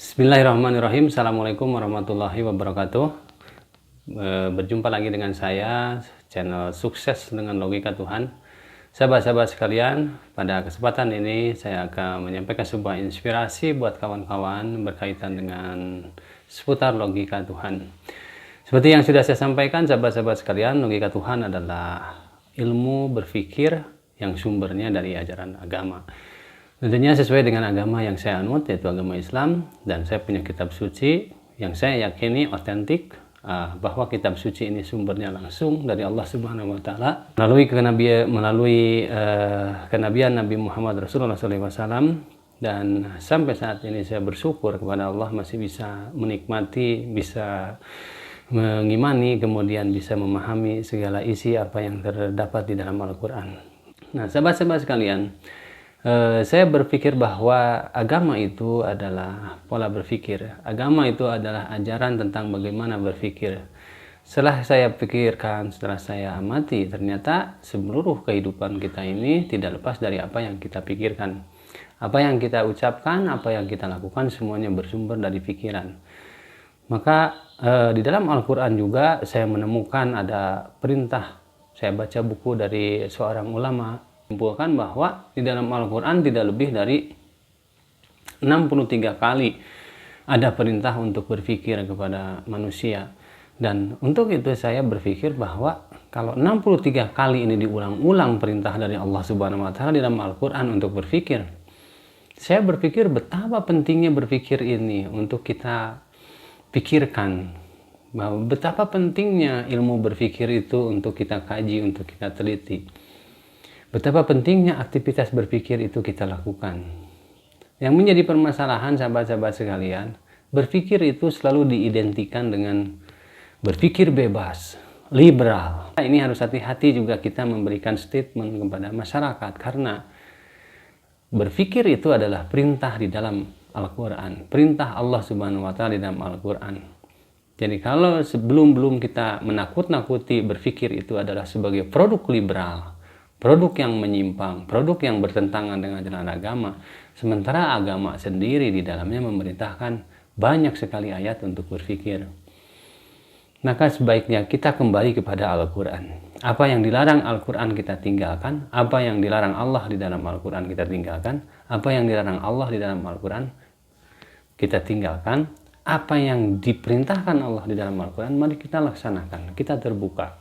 Bismillahirrahmanirrahim. Assalamualaikum warahmatullahi wabarakatuh. Berjumpa lagi dengan saya, channel Sukses dengan Logika Tuhan. Sahabat-sahabat sekalian, pada kesempatan ini saya akan menyampaikan sebuah inspirasi buat kawan-kawan berkaitan dengan seputar logika Tuhan. Seperti yang sudah saya sampaikan, sahabat-sahabat sekalian, logika Tuhan adalah ilmu berpikir yang sumbernya dari ajaran agama. Tentunya sesuai dengan agama yang saya anut, yaitu agama Islam, dan saya punya kitab suci yang saya yakini otentik, bahwa kitab suci ini sumbernya langsung dari Allah Subhanahu wa taala melalui kenabian Nabi Muhammad Rasulullah SAW. Dan sampai saat ini saya bersyukur kepada Allah masih bisa menikmati, bisa mengimani, kemudian bisa memahami segala isi apa yang terdapat di dalam Al-Quran. Nah, sahabat-sahabat sekalian, saya berpikir bahwa agama itu adalah pola berpikir. Agama itu adalah ajaran tentang bagaimana berpikir. Setelah saya pikirkan, setelah saya amati, ternyata seluruh kehidupan kita ini tidak lepas dari apa yang kita pikirkan. Apa yang kita ucapkan, apa yang kita lakukan, semuanya bersumber dari pikiran. Maka di dalam Al-Quran juga saya menemukan ada perintah. Saya baca buku dari seorang ulama, simpulkan bahwa di dalam Al-Quran tidak lebih dari 63 kali ada perintah untuk berpikir kepada manusia. Dan untuk itu saya berpikir bahwa kalau 63 kali ini diulang-ulang perintah dari Allah Subhanahu wa taala di dalam Al-Quran untuk berpikir, saya berpikir betapa pentingnya berpikir ini untuk kita pikirkan, bahwa betapa pentingnya ilmu berpikir itu untuk kita kaji, untuk kita teliti. Betapa pentingnya aktivitas berpikir itu kita lakukan. Yang menjadi permasalahan sahabat-sahabat sekalian, berpikir itu selalu diidentikan dengan berpikir bebas, liberal. Ini harus hati-hati juga kita memberikan statement kepada masyarakat, karena berpikir itu adalah perintah di dalam Al-Quran. Perintah Allah Subhanahu wa taala di dalam Al-Quran. Jadi kalau sebelum kita menakut-nakuti berpikir itu adalah sebagai produk liberal, produk yang menyimpang, produk yang bertentangan dengan ajaran agama, sementara agama sendiri di dalamnya memerintahkan banyak sekali ayat untuk berpikir. Maka sebaiknya kita kembali kepada Al-Quran. Apa yang dilarang Al-Quran kita tinggalkan, apa yang dilarang Allah di dalam Al-Quran kita tinggalkan, apa yang dilarang Allah di dalam Al-Quran kita tinggalkan, apa yang diperintahkan Allah di dalam Al-Quran mari kita laksanakan, kita terbuka.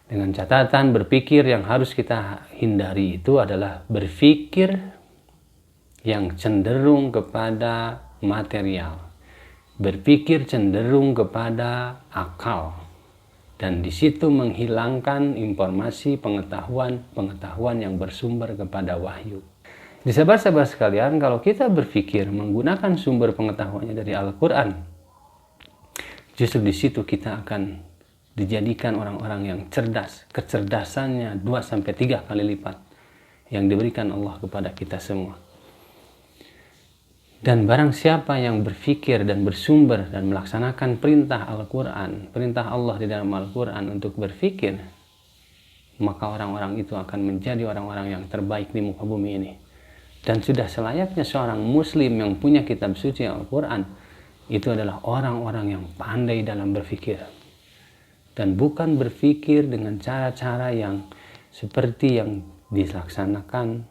Dengan catatan berpikir yang harus kita hindari itu adalah berpikir yang cenderung kepada material. Berpikir cenderung kepada akal. Dan di situ menghilangkan informasi pengetahuan yang bersumber kepada wahyu. Di sahabat-sahabat sekalian, kalau kita berpikir menggunakan sumber pengetahuannya dari Al-Quran, justru di situ kita akan dijadikan orang-orang yang cerdas, kecerdasannya 2-3 kali lipat yang diberikan Allah kepada kita semua. Dan barang siapa yang berpikir dan bersumber dan melaksanakan perintah Al-Quran, perintah Allah di dalam Al-Quran untuk berpikir, maka orang-orang itu akan menjadi orang-orang yang terbaik di muka bumi ini. Dan sudah selayaknya seorang muslim yang punya kitab suci Al-Quran, itu adalah orang-orang yang pandai dalam berpikir. Dan bukan berpikir dengan cara-cara yang seperti yang dilaksanakan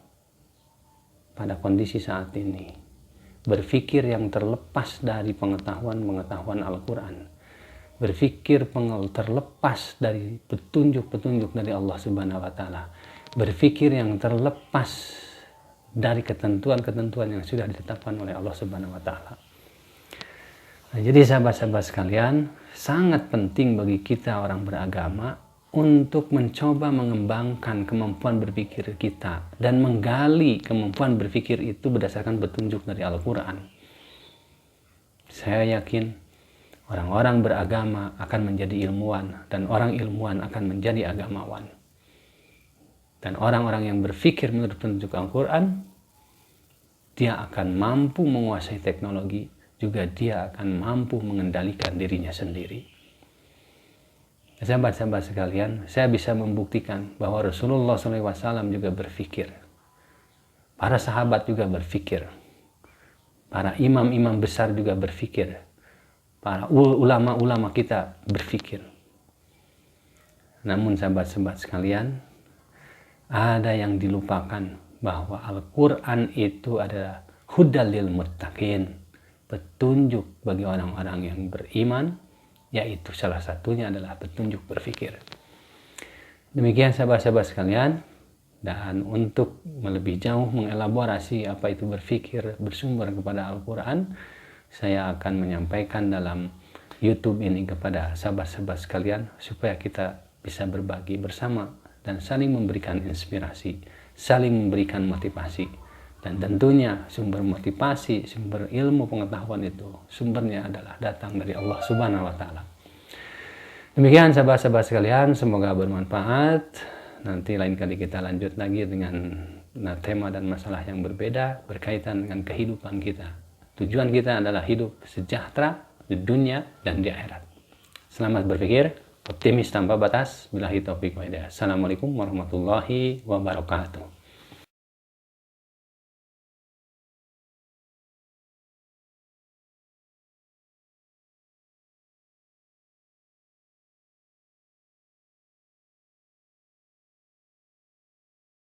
pada kondisi saat ini. Berpikir yang terlepas dari pengetahuan Al-Quran. Berpikir terlepas dari petunjuk-petunjuk dari Allah Subhanahu wa taala. Berpikir yang terlepas dari ketentuan-ketentuan yang sudah ditetapkan oleh Allah Subhanahu wa taala. Nah, jadi sahabat-sahabat sekalian, sangat penting bagi kita orang beragama untuk mencoba mengembangkan kemampuan berpikir kita dan menggali kemampuan berpikir itu berdasarkan petunjuk dari Al-Quran. Saya yakin orang-orang beragama akan menjadi ilmuwan dan orang ilmuwan akan menjadi agamawan. Dan orang-orang yang berpikir menurut petunjuk Al-Quran, dia akan mampu menguasai teknologi, juga dia akan mampu mengendalikan dirinya sendiri. Sahabat-sahabat sekalian, saya bisa membuktikan bahwa Rasulullah SAW juga berpikir. Para sahabat juga berpikir. para imam-imam besar juga berpikir, para ulama-ulama kita berpikir. Namun sahabat-sahabat sekalian, ada yang dilupakan bahwa Al-Quran itu adalah hudal lil muttaqin, petunjuk bagi orang-orang yang beriman, yaitu salah satunya adalah petunjuk berpikir. Demikian sahabat-sahabat sekalian, dan untuk lebih jauh mengelaborasi apa itu berpikir bersumber kepada Al-Quran, saya akan menyampaikan dalam YouTube ini kepada sahabat-sahabat sekalian supaya kita bisa berbagi bersama dan saling memberikan inspirasi, saling memberikan motivasi. Dan tentunya sumber motivasi, sumber ilmu pengetahuan itu sumbernya adalah datang dari Allah Subhanahu wa Ta'ala. Demikian sahabat-sahabat sekalian, semoga bermanfaat. Nanti lain kali kita lanjut lagi dengan tema dan masalah yang berbeda berkaitan dengan kehidupan kita. Tujuan kita adalah hidup sejahtera di dunia dan di akhirat. Selamat berpikir, optimis tanpa batas. Billahi taufiq wa hidayah. Assalamualaikum warahmatullahi wabarakatuh.